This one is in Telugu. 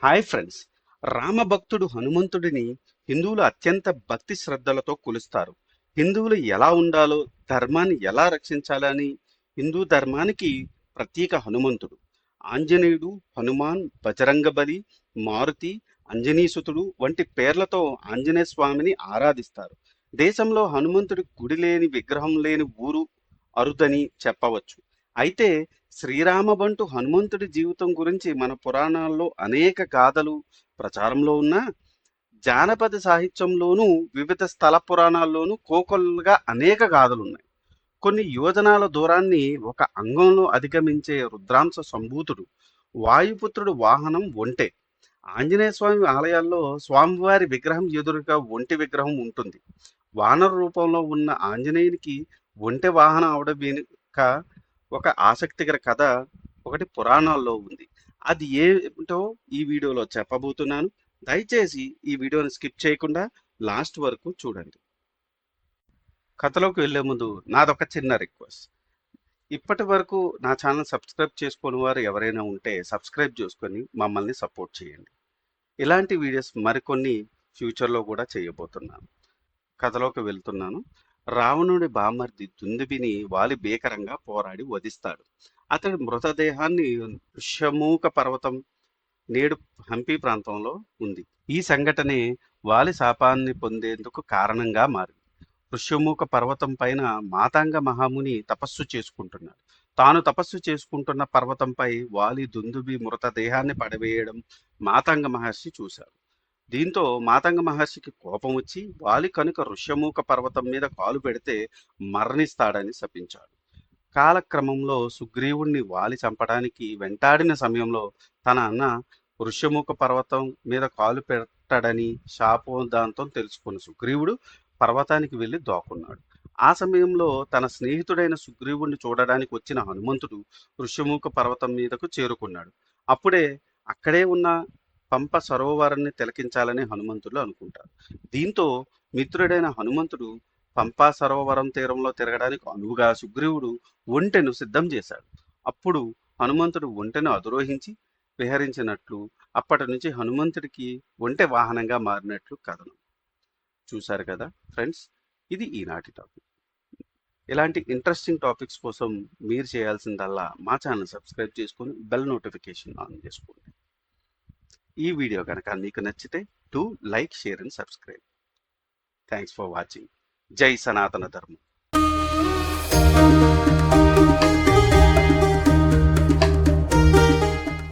Hi friends. రామభక్తుడు హనుమంతుడిని హిందువులు అత్యంత భక్తి శ్రద్ధలతో కొలుస్తారు. హిందువులు ఎలా ఉండాలో, ధర్మాన్ని ఎలా రక్షించాలని హిందూ ధర్మానికి ప్రతీక హనుమంతుడు. ఆంజనేయుడు, హనుమాన్, బజరంగబలి, మారుతి, అంజనీసుతుడు వంటి పేర్లతో ఆంజనేయ స్వామిని ఆరాధిస్తారు. దేశంలో హనుమంతుడి గుడి లేని, విగ్రహం లేని ఊరు అరుదని చెప్పవచ్చు. అయితే శ్రీరామబంటు హనుమంతుడి జీవితం గురించి మన పురాణాల్లో అనేక గాథలు ప్రచారంలో ఉన్నా, జానపద సాహిత్యంలోనూ వివిధ స్థల పురాణాల్లోనూ కోకొల్లగా అనేక గాథలున్నాయి. కొన్ని యోజనాల దూరాన్ని ఒక అంగంలో అధిగమించే రుద్రాంశ సంభూతుడు, వాయుపుత్రుడు వాహనం ఒంటె. ఆంజనేయ స్వామి ఆలయాల్లో స్వామివారి విగ్రహం ఎదురుగా ఒంటె విగ్రహం ఉంటుంది. వానర రూపంలో ఉన్న ఆంజనేయునికి ఒంటె వాహనం అవడం వెనుక ఒక ఆసక్తికర కథ ఒకటి పురాణాల్లో ఉంది. అది ఏమిటో ఈ వీడియోలో చెప్పబోతున్నాను. దయచేసి ఈ వీడియోని స్కిప్ చేయకుండా లాస్ట్ వరకు చూడండి. కథలోకి వెళ్లే ముందు నాదొక చిన్న రిక్వెస్ట్. ఇప్పటి వరకు నా ఛానల్ సబ్స్క్రైబ్ చేసుకోని వారు ఎవరైనా ఉంటే సబ్స్క్రైబ్ చేసుకొని మమ్మల్ని సపోర్ట్ చేయండి. ఇలాంటి వీడియోస్ మరికొన్ని ఫ్యూచర్లో కూడా చేయబోతున్నాను. కథలోకి వెళ్తున్నాను. రావణుడి బామర్ది దుందుబిని వాలి భీకరంగా పోరాడి వధిస్తాడు. అతడి మృతదేహాన్ని ఋష్యమూక పర్వతం నేడు హంపి ప్రాంతంలో ఉంది. ఈ సంఘటనే వాలి శాపాన్ని పొందేందుకు కారణంగా మారింది. ఋష్యమూక పర్వతం పైన మాతాంగ మహాముని తపస్సు చేసుకుంటున్నాడు. తాను తపస్సు చేసుకుంటున్న పర్వతంపై వాలి దుందుబి మృతదేహాన్ని పడవేయడం మాతాంగ మహర్షి చూశారు. దీంతో మాతంగ మహర్షికి కోపం వచ్చి వాలి కనుక ఋష్యమూక పర్వతం మీద కాలు పెడితే మరణిస్తాడని శపించాడు. కాలక్రమంలో సుగ్రీవుణ్ణి వాలి చంపడానికి వెంటాడిన సమయంలో తన అన్న ఋష్యమూక పర్వతం మీద కాలు పెట్టడని శాపదాంతం తెలుసుకున్న సుగ్రీవుడు పర్వతానికి వెళ్లి దాక్కున్నాడు. ఆ సమయంలో తన స్నేహితుడైన సుగ్రీవుణ్ణి చూడడానికి వచ్చిన హనుమంతుడు ఋష్యమూక పర్వతం మీదకు చేరుకున్నాడు. అప్పుడే అక్కడే ఉన్న పంప సరోవరాన్ని తిలకించాలని హనుమంతుడు అనుకుంటారు. దీంతో మిత్రుడైన హనుమంతుడు పంపా సరోవరం తీరంలో తిరగడానికి అనువుగా సుగ్రీవుడు ఒంటెను సిద్ధం చేశాడు. అప్పుడు హనుమంతుడు ఒంటెను అధిరోహించి విహరించినట్లు, అప్పటి నుంచి హనుమంతుడికి ఒంటె వాహనంగా మారినట్లు కథనం. చూశారు కదా ఫ్రెండ్స్, ఇది ఈనాటి టాపిక్. ఇలాంటి ఇంట్రెస్టింగ్ టాపిక్స్ కోసం మీరు చేయాల్సిందల్లా మా ఛానల్ సబ్స్క్రైబ్ చేసుకొని బెల్ నోటిఫికేషన్ ఆన్ చేసుకోండి. ఈ వీడియో కనుక మీకు నచ్చితే do like, share and subscribe. Thanks for watching. జై సనాతన ధర్మం.